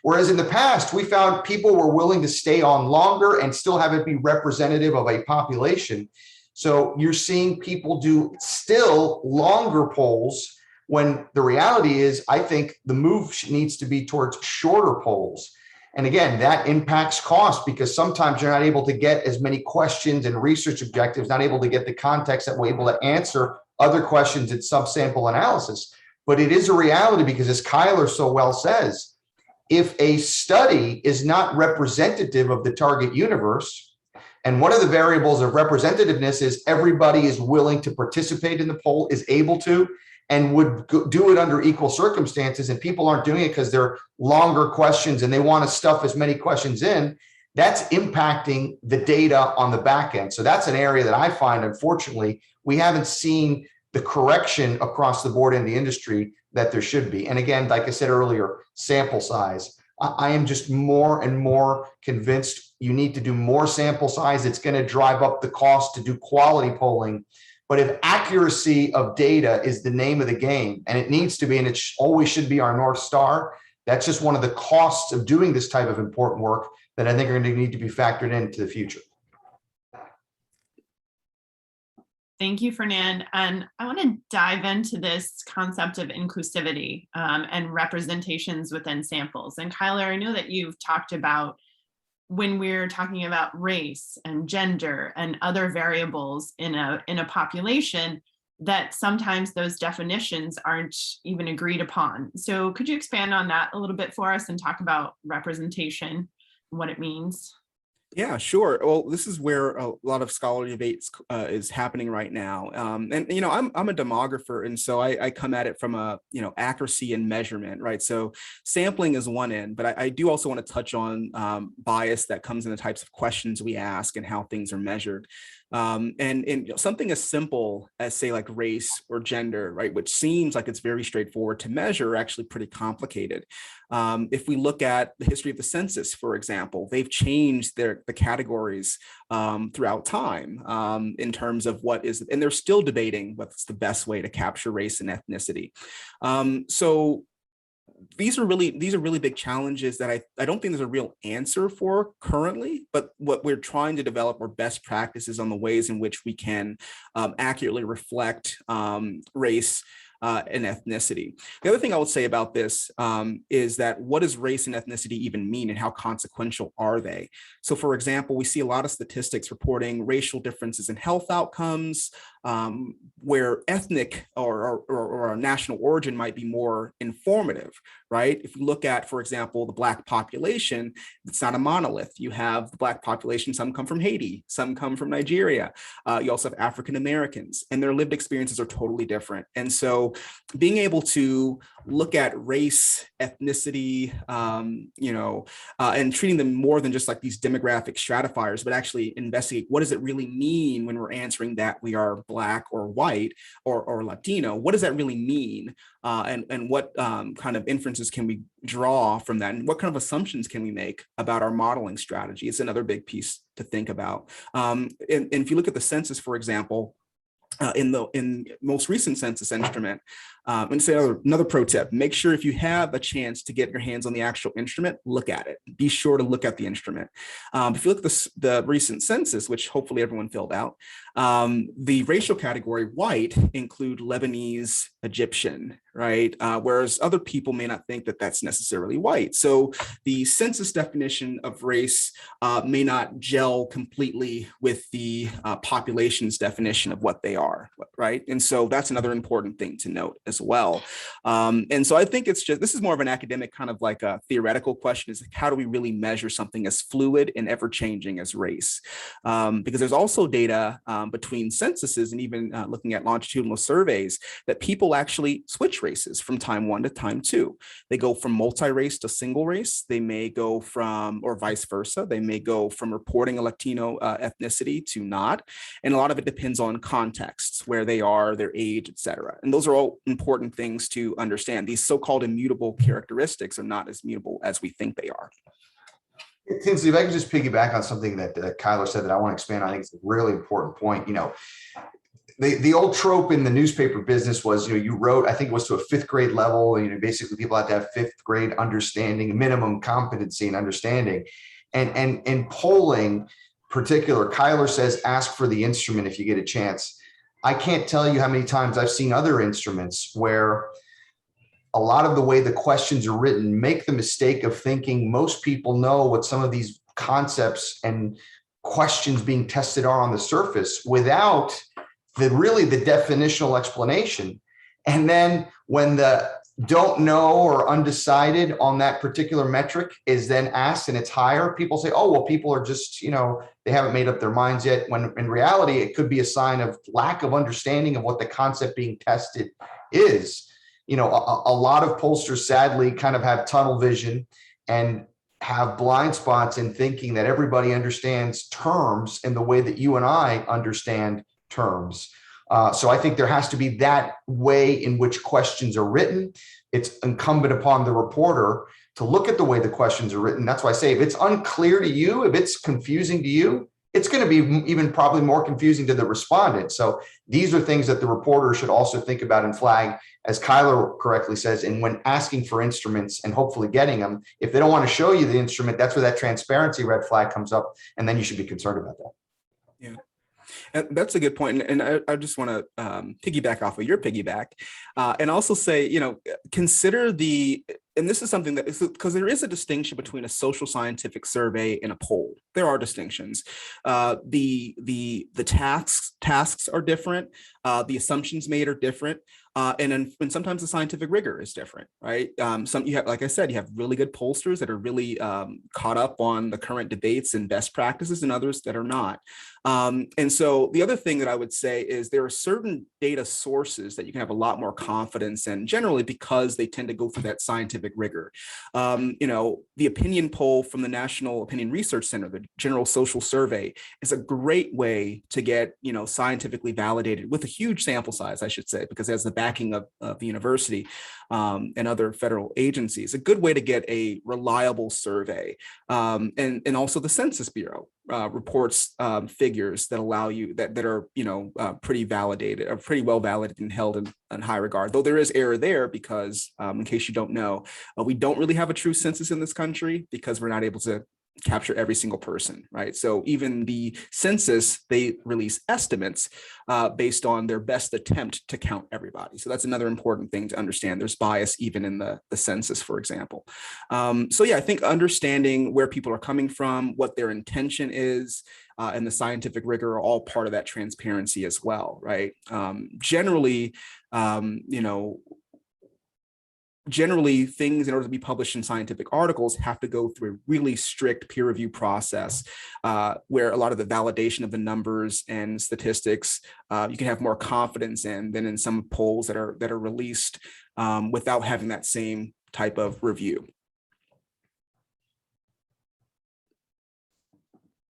Whereas in the past, we found people were willing to stay on longer and still have it be representative of a population. So you're seeing people do still longer polls, when the reality is, I think the move needs to be towards shorter polls. And again, that impacts cost, because sometimes you're not able to get as many questions and research objectives, not able to get the context that we're able to answer other questions in subsample analysis. But it is a reality, because as Kyler so well says, if a study is not representative of the target universe, and one of the variables of representativeness is everybody is willing to participate in the poll, is able to, and would do it under equal circumstances, and people aren't doing it because they're longer questions and they want to stuff as many questions in, that's impacting the data on the back end. So that's an area that I find, unfortunately, we haven't seen the correction across the board in the industry that there should be. And again, like I said earlier, sample size. I am just more and more convinced you need to do more sample size. It's going to drive up the cost to do quality polling. But if accuracy of data is the name of the game, and it needs to be, and it always should be our North Star, that's just one of the costs of doing this type of important work that I think are going to need to be factored into the future. Thank you, Fernand. And I want to dive into this concept of inclusivity and representations within samples. And Kyler, I know that you've talked about when we're talking about race and gender and other variables in a population, that sometimes those definitions aren't even agreed upon. So could you expand on that a little bit for us and talk about representation and what it means? Yeah, sure. Well, this is where a lot of scholarly debate is happening right now. And, you know, I'm a demographer. And so I come at it from a, you know, accuracy and measurement, right? So sampling is one end, but I do also want to touch on bias that comes in the types of questions we ask and how things are measured. And you know, something as simple as, say, like race or gender, right, which seems like it's very straightforward to measure, are actually pretty complicated. If we look at the history of the census, for example, they've changed the categories throughout time in terms of what is, and they're still debating what's the best way to capture race and ethnicity. So these are really big challenges that I don't think there's a real answer for currently, but what we're trying to develop are best practices on the ways in which we can accurately reflect race and ethnicity. The other thing I would say about this is that what does race and ethnicity even mean, and how consequential are they? So for example, we see a lot of statistics reporting racial differences in health outcomes, where ethnic or national origin might be more informative, right? If we look at, for example, the Black population, it's not a monolith. You have the Black population, some come from Haiti, some come from Nigeria. You also have African Americans, and their lived experiences are totally different. And so being able to look at race, ethnicity, and treating them more than just like these demographic stratifiers, but actually investigate what does it really mean when we're answering that we are Black or white or Latino. What does that really mean? And what kind of inferences can we draw from that? And what kind of assumptions can we make about our modeling strategy? It's another big piece to think about. And if you look at the census, for example, in most recent census instrument, and say another pro tip, make sure if you have a chance to get your hands on the actual instrument, look at it. Be sure to look at the instrument. If you look at the recent census, which hopefully everyone filled out, the racial category white include Lebanese, Egyptian, right? Whereas other people may not think that that's necessarily white. So the census definition of race may not gel completely with the population's definition of what they are, right? And so that's another important thing to note as well. And so I think it's just, this is more of an academic kind of like a theoretical question, is how do we really measure something as fluid and ever changing as race? Because there's also data between censuses and even looking at longitudinal surveys that people actually switch races from time one to time two. They go from multi-race to single race. They may go from, or vice versa, they may go from reporting a Latino ethnicity to not. And a lot of it depends on contexts, where they are, their age, et cetera. And those are all important things to understand. These so-called immutable characteristics are not as mutable as we think they are. Tinsley, if I could just piggyback on something that Kyler said that I want to expand on, I think it's a really important point. You know, the old trope in the newspaper business was, you know, you wrote, I think it was to a fifth grade level, you know, basically people had to have fifth grade understanding, minimum competency and understanding. And in polling particular, Kyler says, ask for the instrument if you get a chance. I can't tell you how many times I've seen other instruments where a lot of the way the questions are written make the mistake of thinking most people know what some of these concepts and questions being tested are on the surface without the definitional explanation. And then when the don't know or undecided on that particular metric is then asked and it's higher, people say, oh, well, people are just, you know, they haven't made up their minds yet. When in reality, it could be a sign of lack of understanding of what the concept being tested is. You know, a lot of pollsters sadly kind of have tunnel vision and have blind spots in thinking that everybody understands terms in the way that you and I understand terms. So I think there has to be that way in which questions are written. It's incumbent upon the reporter to look at the way the questions are written. That's why I say if it's unclear to you, if it's confusing to you, it's going to be even probably more confusing to the respondent. So these are things that the reporter should also think about and flag, as Kyler correctly says, and when asking for instruments and hopefully getting them, if they don't want to show you the instrument, that's where that transparency red flag comes up, and then you should be concerned about that. Yeah. And that's a good point. And I just want to piggyback off of your piggyback and also say, consider and this is something that is because there is a distinction between a social scientific survey and a poll. There are distinctions. The tasks are different. The assumptions made are different. And sometimes the scientific rigor is different, right? You have, like I said, you have really good pollsters that are really caught up on the current debates and best practices, and others that are not. And so the other thing that I would say is there are certain data sources that you can have a lot more confidence in, generally because they tend to go through that scientific rigor. The opinion poll from the National Opinion Research Center, the General Social Survey, is a great way to get scientifically validated with a huge sample size, I should say, because it has the backing of the university and other federal agencies. A good way to get a reliable survey. And also the Census Bureau reports figures that allow you that are pretty validated or pretty well validated and held in high regard, though there is error there because in case you don't know, we don't really have a true census in this country because we're not able to capture every single person, right? So even the census, they release estimates based on their best attempt to count everybody. So that's another important thing to understand. There's bias even in the census, for example. So yeah, I think understanding where people are coming from, what their intention is, and the scientific rigor are all part of that transparency as well, right? Generally, things in order to be published in scientific articles have to go through a really strict peer review process where a lot of the validation of the numbers and statistics you can have more confidence in than in some polls that are released without having that same type of review.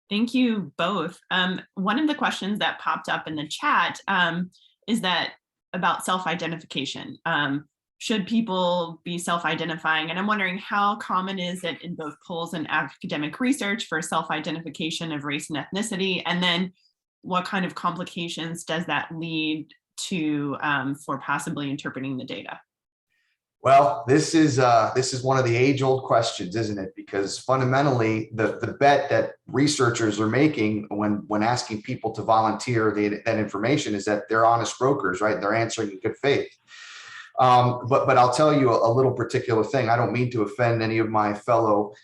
Thank you both. One of the questions that popped up in the chat is that about self-identification. Should people be self-identifying? And I'm wondering how common is it in both polls and academic research for self-identification of race and ethnicity? And then what kind of complications does that lead to for possibly interpreting the data? Well, this is one of the age-old questions, isn't it? Because fundamentally, the bet that researchers are making when asking people to volunteer that information is that they're honest brokers, right? They're answering in good faith. But I'll tell you a little particular thing. I don't mean to offend any of my fellow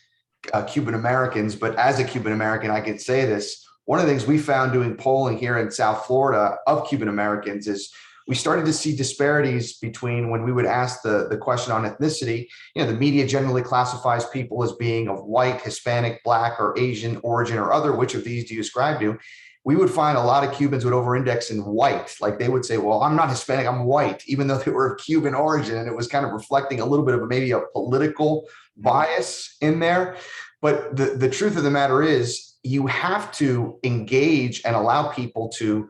Cuban Americans, but as a Cuban American, I can say this. One of the things we found doing polling here in South Florida of Cuban Americans is we started to see disparities between when we would ask the question on ethnicity. The media generally classifies people as being of white, Hispanic, Black, or Asian origin or other. Which of these do you ascribe to? We would find a lot of Cubans would over-index in white. Like they would say, well, I'm not Hispanic, I'm white, even though they were of Cuban origin. And it was kind of reflecting a little bit of maybe a political bias in there. But the truth of the matter is you have to engage and allow people to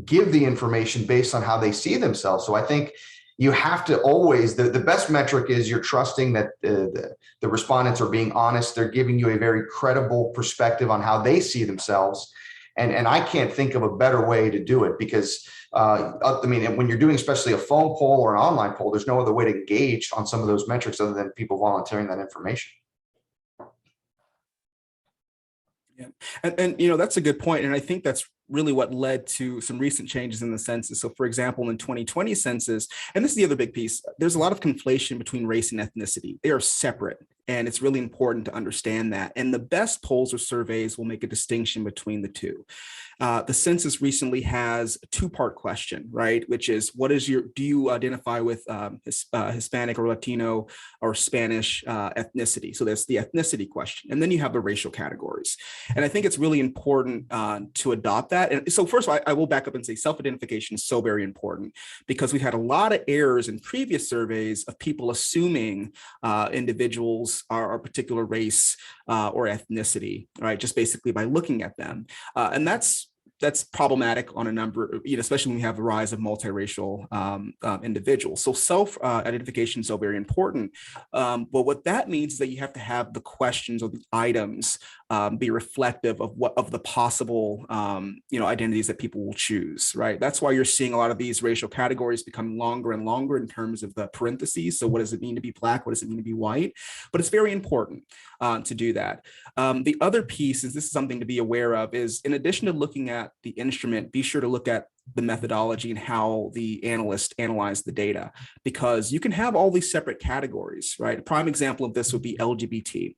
give the information based on how they see themselves. So I think you have to always, the best metric is you're trusting that the respondents are being honest. They're giving you a very credible perspective on how they see themselves. And I can't think of a better way to do it because, when you're doing especially a phone poll or an online poll, there's no other way to engage on some of those metrics other than people volunteering that information. Yeah, and that's a good point. And I think that's really what led to some recent changes in the census. So for example, in 2020 census, and this is the other big piece, there's a lot of conflation between race and ethnicity. They are separate. And it's really important to understand that. And the best polls or surveys will make a distinction between the two. The census recently has a two-part question, right? Which is, do you identify with Hispanic or Latino or Spanish ethnicity? So that's the ethnicity question. And then you have the racial categories. And I think it's really important to adopt that. And so first of all, I will back up and say self-identification is so very important because we've had a lot of errors in previous surveys of people assuming individuals are a particular race or ethnicity, right? Just basically by looking at them. And that's problematic on a number, especially when we have the rise of multiracial individuals. So self-identification is so very important. But what that means is that you have to have the questions or the items be reflective of the possible identities that people will choose, right? That's why you're seeing a lot of these racial categories become longer and longer in terms of the parentheses. So what does it mean to be Black? What does it mean to be white? But it's very important to do that. The other piece is, this is something to be aware of, is in addition to looking at the instrument, be sure to look at the methodology and how the analyst analyzed the data, because you can have all these separate categories, right? A prime example of this would be LGBT.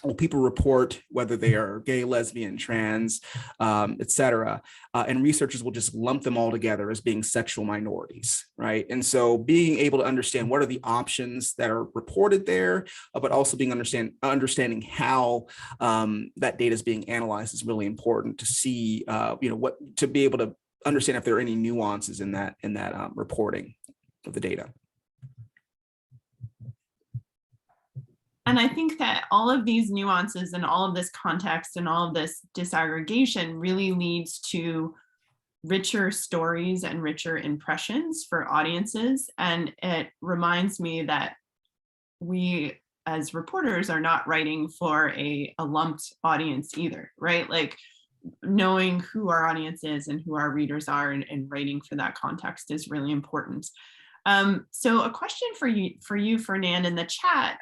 Well, people report whether they are gay, lesbian, trans, et cetera, and researchers will just lump them all together as being sexual minorities, right? And so being able to understand what are the options that are reported there, but also being understanding how that data is being analyzed is really important to see, to be able to understand if there are any nuances in that reporting of the data. And I think that all of these nuances and all of this context and all of this disaggregation really leads to richer stories and richer impressions for audiences. And it reminds me that we as reporters are not writing for a lumped audience either, right? Like knowing who our audience is and who our readers are and writing for that context is really important. So a question for you, Fernand, in the chat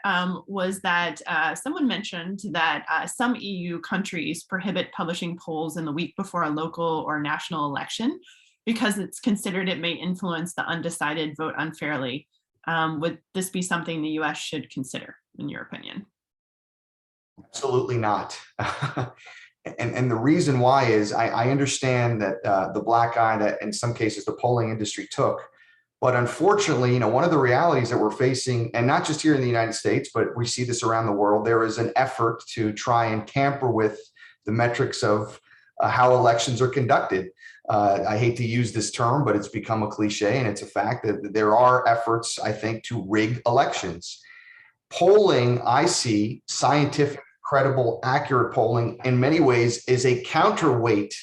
was that someone mentioned that some EU countries prohibit publishing polls in the week before a local or national election because it's considered it may influence the undecided vote unfairly. Would this be something the US should consider, in your opinion? Absolutely not. And the reason why is I understand that the black eye that in some cases the polling industry took. But unfortunately, one of the realities that we're facing, and not just here in the United States, but we see this around the world, there is an effort to try and tamper with the metrics of how elections are conducted. I hate to use this term, but it's become a cliche, and it's a fact that there are efforts, I think, to rig elections. Polling, I see, scientific, credible, accurate polling in many ways is a counterweight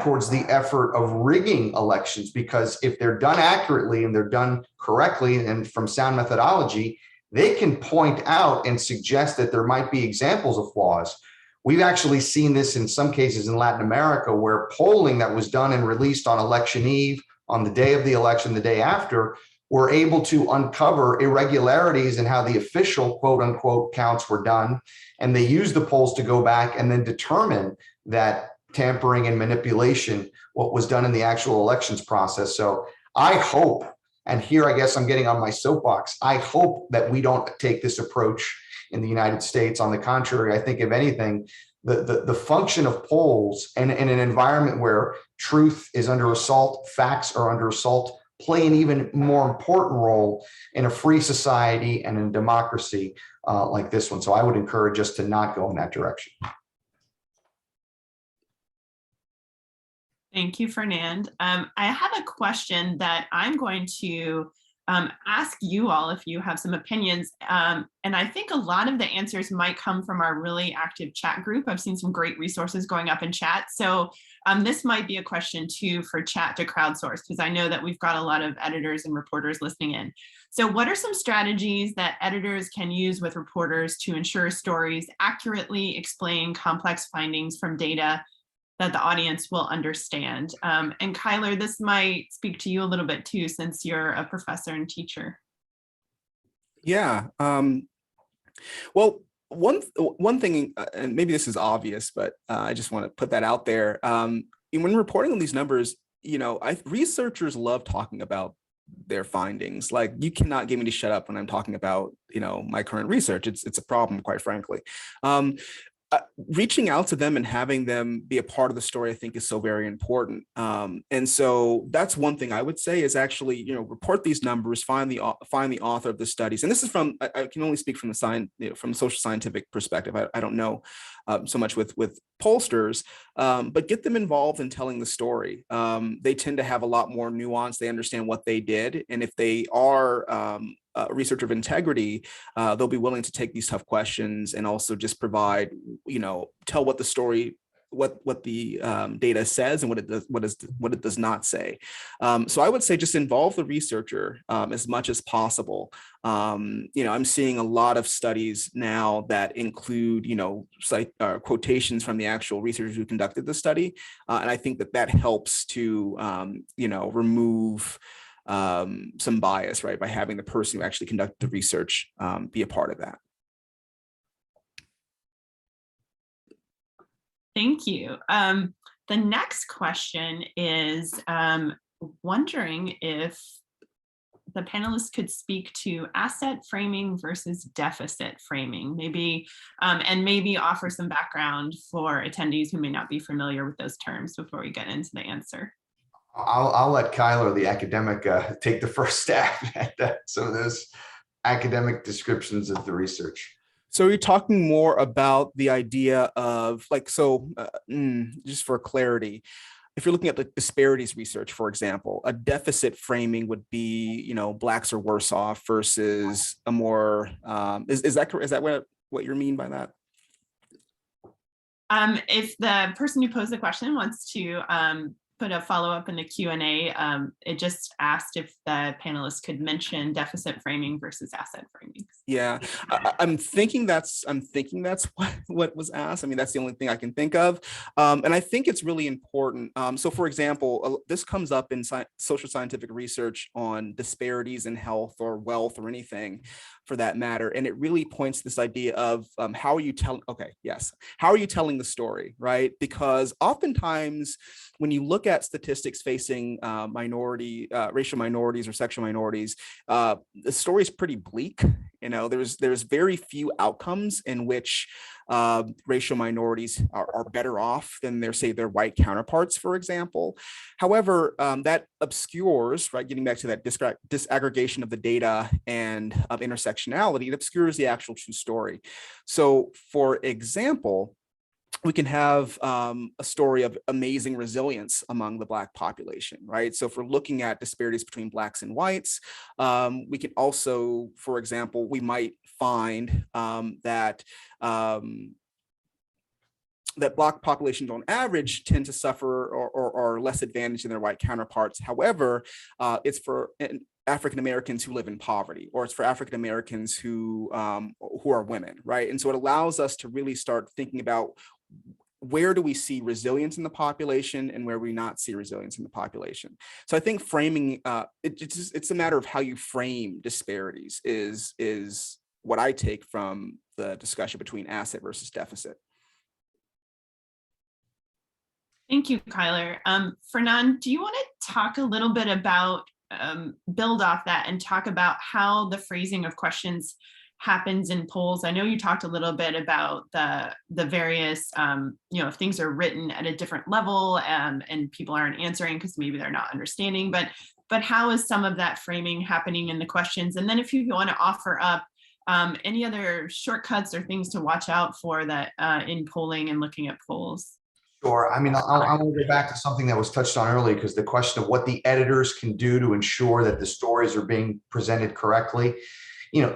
towards the effort of rigging elections, because if they're done accurately and they're done correctly and from sound methodology, they can point out and suggest that there might be examples of flaws. We've actually seen this in some cases in Latin America, where polling that was done and released on election eve, on the day of the election, the day after, were able to uncover irregularities in how the official quote unquote counts were done. And they used the polls to go back and then determine that tampering and manipulation, what was done in the actual elections process. So I hope, and here I guess I'm getting on my soapbox, I hope that we don't take this approach in the United States. On the contrary, I think if anything, the function of polls and in an environment where truth is under assault, facts are under assault, play an even more important role in a free society and in democracy like this one. So I would encourage us to not go in that direction. Thank you, Fernand. I have a question that I'm going to ask you all if you have some opinions. And I think a lot of the answers might come from our really active chat group. I've seen some great resources going up in chat. So this might be a question too for chat to crowdsource, because I know that we've got a lot of editors and reporters listening in. So what are some strategies that editors can use with reporters to ensure stories accurately explain complex findings from data that the audience will understand? And Kyler, this might speak to you a little bit too, since you're a professor and teacher. Yeah. Well, one thing, and maybe this is obvious, but I just want to put that out there. When reporting on these numbers, researchers love talking about their findings. Like, you cannot get me to shut up when I'm talking about, my current research. It's a problem, quite frankly. Reaching out to them and having them be a part of the story, I think, is so very important. And so that's one thing I would say is actually, report these numbers, find the author of the studies. And this is from, I can only speak from the from a social scientific perspective. I don't know so much with pollsters, but get them involved in telling the story. They tend to have a lot more nuance. They understand what they did. And if they are researcher of integrity, they'll be willing to take these tough questions and also just provide, tell what the story, what the data says and what it does not say. So I would say just involve the researcher as much as possible. I'm seeing a lot of studies now that include, quotations from the actual researchers who conducted the study, and I think that helps to, remove some bias, right, by having the person who actually conducted the research be a part of that. Thank you. The next question is wondering if the panelists could speak to asset framing versus deficit framing, and maybe offer some background for attendees who may not be familiar with those terms before we get into the answer. I'll let Kyler, the academic, take the first stab at some of those academic descriptions of the research. So you're talking more about the idea of just for clarity, if you're looking at the disparities research, for example, a deficit framing would be, Blacks are worse off versus a more, is that correct? Is that what you mean by that? If the person who posed the question wants to put a follow-up in the Q&A, it just asked if the panelists could mention deficit framing versus asset framing. Yeah, I'm thinking that's what was asked. I mean, that's the only thing I can think of. And I think it's really important. So for example, this comes up in social scientific research on disparities in health or wealth or anything for that matter. And it really points to this idea of how are you telling the story, right? Because oftentimes when you look at statistics facing racial minorities or sexual minorities, the story is pretty bleak. There's very few outcomes in which racial minorities are better off than their white counterparts, for example. However, that obscures, right, getting back to that disaggregation of the data and of intersectionality, it obscures the actual true story. So for example, we can have a story of amazing resilience among the Black population, right? So if we're looking at disparities between Blacks and whites, we can also, for example, we might find that Black populations on average tend to suffer or are less advantaged than their white counterparts. However, it's for African Americans who live in poverty, or it's for African Americans who are women, right? And so it allows us to really start thinking about where do we see resilience in the population and where we not see resilience in the population. So I think framing, it's a matter of how you frame disparities is what I take from the discussion between asset versus deficit. Thank you, Kyler. Fernand, do you want to talk a little bit about, build off that and talk about how the phrasing of questions happens in polls? I know you talked a little bit about the various, if things are written at a different level and people aren't answering because maybe they're not understanding, but how is some of that framing happening in the questions? And then if you want to offer up any other shortcuts or things to watch out for that in polling and looking at polls. Sure. I mean, I want to go back to something that was touched on earlier, because the question of what the editors can do to ensure that the stories are being presented correctly.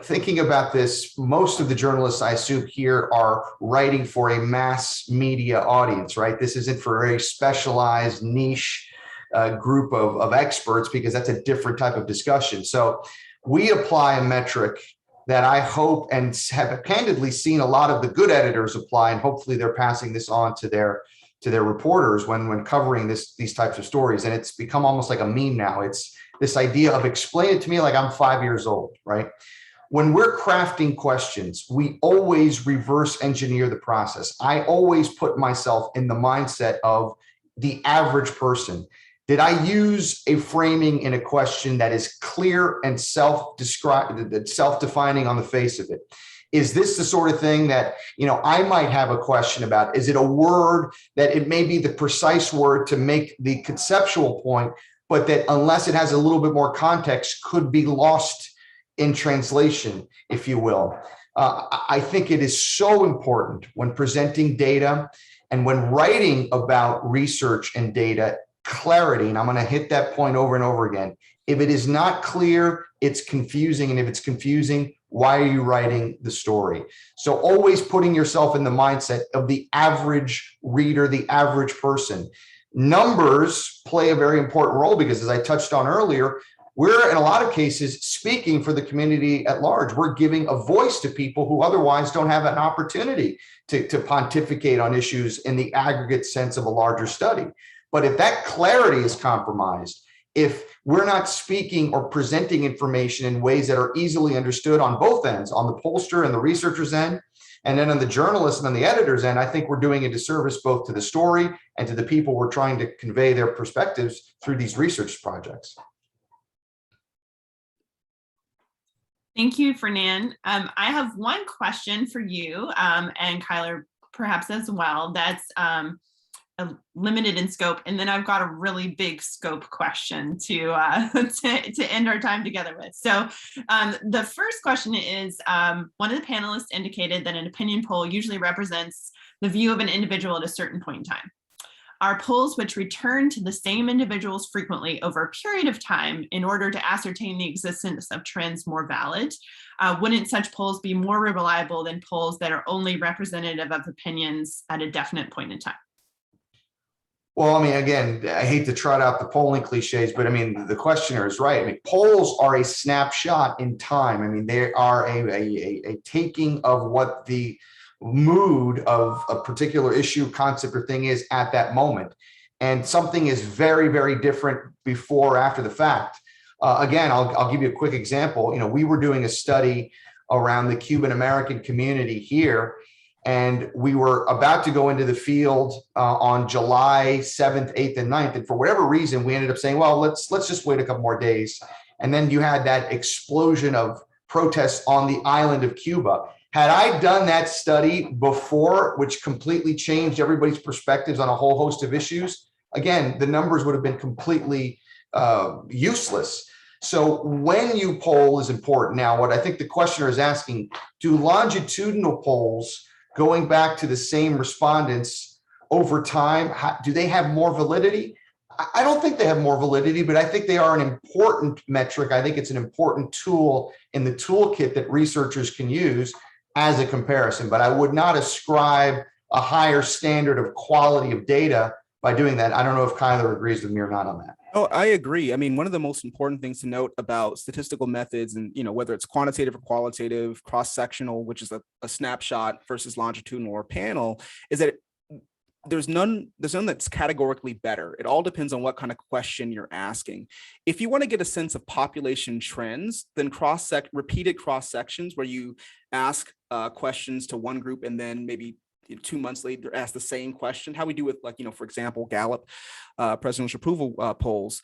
Thinking about this, most of the journalists I assume here are writing for a mass media audience, right? This isn't for a very specialized niche group of experts, because that's a different type of discussion. So we apply a metric that I hope and have candidly seen a lot of the good editors apply, and hopefully they're passing this on to their reporters when covering these types of stories. And it's become almost like a meme now. It's this idea of explain it to me like I'm 5 years old, right? When we're crafting questions, we always reverse engineer the process. I always put myself in the mindset of the average person. Did I use a framing in a question that is clear and self-defining on the face of it? Is this the sort of thing that, I might have a question about? Is it a word that it may be the precise word to make the conceptual point, but that unless it has a little bit more context could be lost in translation, if you will? I think it is so important when presenting data and when writing about research and data, clarity, and I'm going to hit that point over and over again, If it is not clear, it's confusing. And if it's confusing, why are you writing the story? So always putting yourself in the mindset of the average reader, the average person. Numbers play a very important role because, as I touched on earlier, we're in a lot of cases speaking for the community at large. We're giving a voice to people who otherwise don't have an opportunity to pontificate on issues in the aggregate sense of a larger study. But if that clarity is compromised, if we're not speaking or presenting information in ways that are easily understood on both ends, on the pollster and the researcher's end, and then on the journalist and on the editor's end, I think we're doing a disservice both to the story and to the people we're trying to convey their perspectives through these research projects. Thank you, Fernand. I have one question for you, and Kyler perhaps as well, that's limited in scope, and then I've got a really big scope question to end our time together with. So the first question is, one of the panelists indicated that an opinion poll usually represents the view of an individual at a certain point in time. Are polls which return to the same individuals frequently over a period of time in order to ascertain the existence of trends more valid? Wouldn't such polls be more reliable than polls that are only representative of opinions at a definite point in time? Well, I mean, again, I hate to trot out the polling cliches, but I mean, the questioner is right. I mean, polls are a snapshot in time. I mean, they are a taking of what the mood of a particular issue, concept, or thing is at that moment. And something is very, very different before or after the fact. Again, I'll give you a quick example. You know, we were doing a study around the Cuban American community here, and we were about to go into the field on July 7th, 8th, and 9th. And for whatever reason, we ended up saying, well, let's just wait a couple more days. And then you had that explosion of protests on the island of Cuba. Had I done that study before, which completely changed everybody's perspectives on a whole host of issues, again, the numbers would have been completely useless. So when you poll is important. Now, what I think the questioner is asking, do longitudinal polls going back to the same respondents over time, do they have more validity? I don't think they have more validity, but I think they are an important metric. I think it's an important tool in the toolkit that researchers can use as a comparison, but I would not ascribe a higher standard of quality of data by doing that. I don't know if Kyler agrees with me or not on that. Oh, I agree. I mean, one of the most important things to note about statistical methods, and whether it's quantitative or qualitative, cross-sectional, which is a snapshot versus longitudinal or panel, is that there's none that's categorically better. It all depends on what kind of question you're asking. If you want to get a sense of population trends, then repeated cross sections where you ask questions to one group and then maybe 2 months later ask the same question, how we do with, like, for example, Gallup presidential approval polls.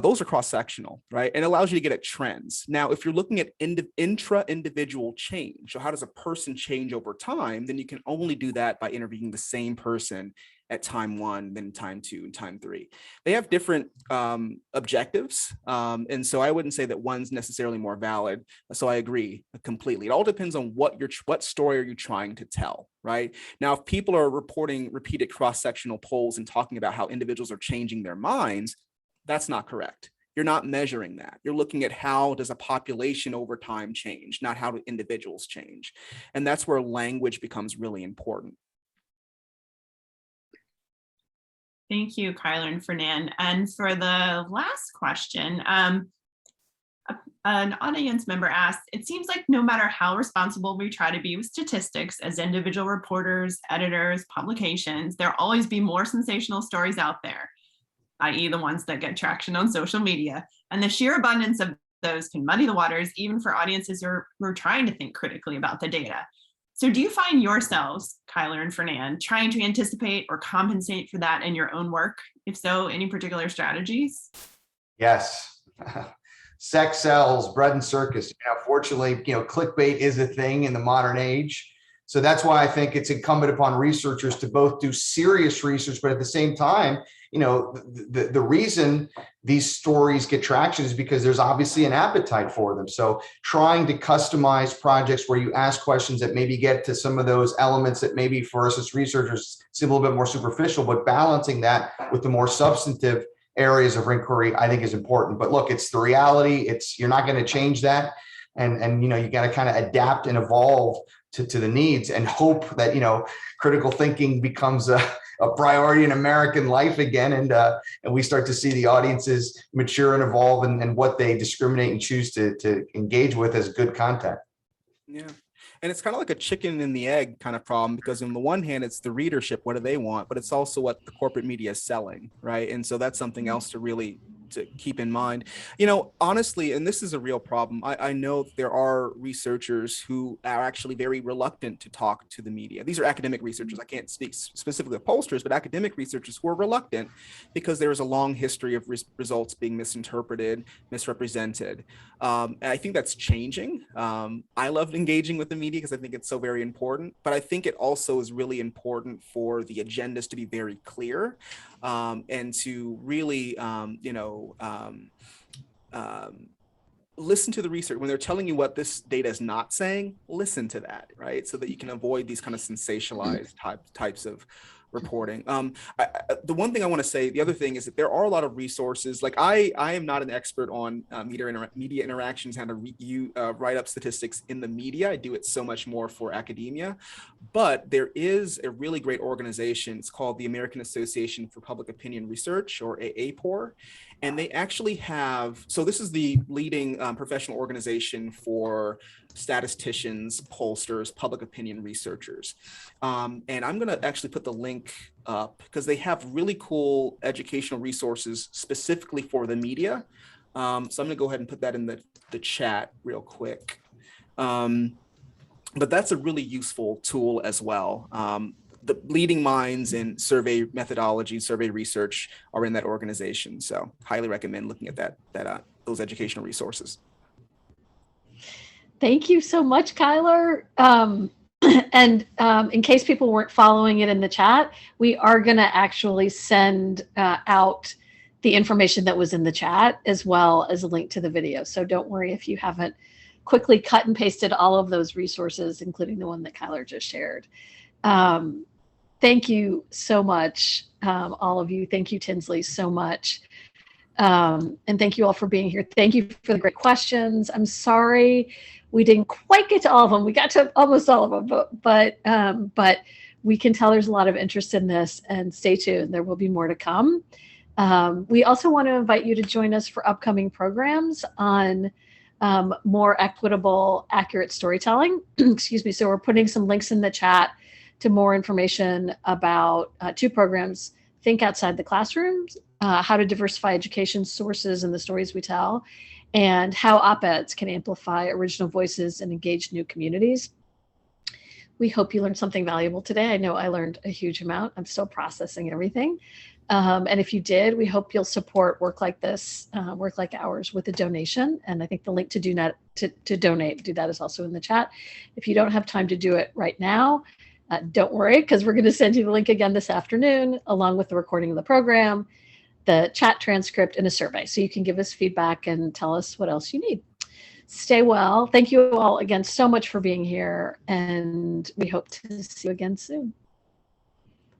Those are cross-sectional, right? And it allows you to get at trends. Now, if you're looking at intra-individual change, so how does a person change over time, then you can only do that by interviewing the same person at time 1, then time 2, and time 3. They have different objectives. And so I wouldn't say that one's necessarily more valid. So I agree completely. It all depends on what story are you trying to tell, right? Now, if people are reporting repeated cross-sectional polls and talking about how individuals are changing their minds, that's not correct. You're not measuring that. You're looking at how does a population over time change, not how do individuals change. And that's where language becomes really important. Thank you, Kyler and Fernand. And for the last question, an audience member asked, it seems like no matter how responsible we try to be with statistics as individual reporters, editors, publications, there'll always be more sensational stories out there, i.e. the ones that get traction on social media. And the sheer abundance of those can muddy the waters, even for audiences who are trying to think critically about the data. So do you find yourselves, Kyler and Fernand, trying to anticipate or compensate for that in your own work? If so, any particular strategies? Yes. Sex sells, bread and circus. Fortunately, clickbait is a thing in the modern age. So that's why I think it's incumbent upon researchers to both do serious research, but at the same time, the reason these stories get traction is because there's obviously an appetite for them. So trying to customize projects where you ask questions that maybe get to some of those elements that maybe for us as researchers seem a little bit more superficial, but balancing that with the more substantive areas of inquiry, I think is important. But look, it's the reality. You're not going to change that. And you got to kind of adapt and evolve to the needs and hope that, critical thinking becomes a priority in American life again. And we start to see the audiences mature and evolve and what they discriminate and choose to engage with as good content. Yeah. And it's kind of like a chicken and the egg kind of problem, because on the one hand, it's the readership, what do they want? But it's also what the corporate media is selling, right? And so that's something else to keep in mind. Honestly, and this is a real problem. I know there are researchers who are actually very reluctant to talk to the media. These are academic researchers. I can't speak specifically of pollsters, but academic researchers who are reluctant because there is a long history of results being misinterpreted, misrepresented. And I think that's changing. I love engaging with the media because I think it's so very important, but I think it also is really important for the agendas to be very clear, and to really, listen to the research. When they're telling you what this data is not saying, listen to that, right? So that you can avoid these kind of sensationalized types of reporting. The one thing I want to say, the other thing is that there are a lot of resources. Like I am not an expert on media interactions, how to write up statistics in the media. I do it so much more for academia, but there is a really great organization. It's called the American Association for Public Opinion Research, or AAPOR. And they actually have, so this is the leading professional organization for statisticians, pollsters, public opinion researchers. And I'm going to actually put the link up because they have really cool educational resources specifically for the media. So I'm going to go ahead and put that in the chat real quick. But that's a really useful tool as well. The leading minds in survey methodology, survey research are in that organization. So highly recommend looking at those educational resources. Thank you so much, Kyler. And in case people weren't following it in the chat, we are going to actually send out the information that was in the chat, as well as a link to the video. So don't worry if you haven't quickly cut and pasted all of those resources, including the one that Kyler just shared. Thank you so much, all of you. Thank you, Tinsley, so much. And thank you all for being here. Thank you for the great questions. I'm sorry we didn't quite get to all of them. We got to almost all of them, but we can tell there's a lot of interest in this, and stay tuned. There will be more to come. We also want to invite you to join us for upcoming programs on more equitable, accurate storytelling. Excuse me. So we're putting some links in the chat to more information about 2 programs: Think Outside the Classrooms, how to diversify education sources and the stories we tell, and how op-eds can amplify original voices and engage new communities. We hope you learned something valuable today. I know I learned a huge amount. I'm still processing everything. And if you did, we hope you'll support work like this, work like ours, with a donation. And I think the link to donate, do that, is also in the chat. If you don't have time to do it right now, don't worry, because we're going to send you the link again this afternoon, along with the recording of the program, the chat transcript, and a survey. So you can give us feedback and tell us what else you need. Stay well. Thank you all again so much for being here, and we hope to see you again soon.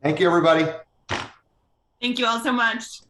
Thank you, everybody. Thank you all so much.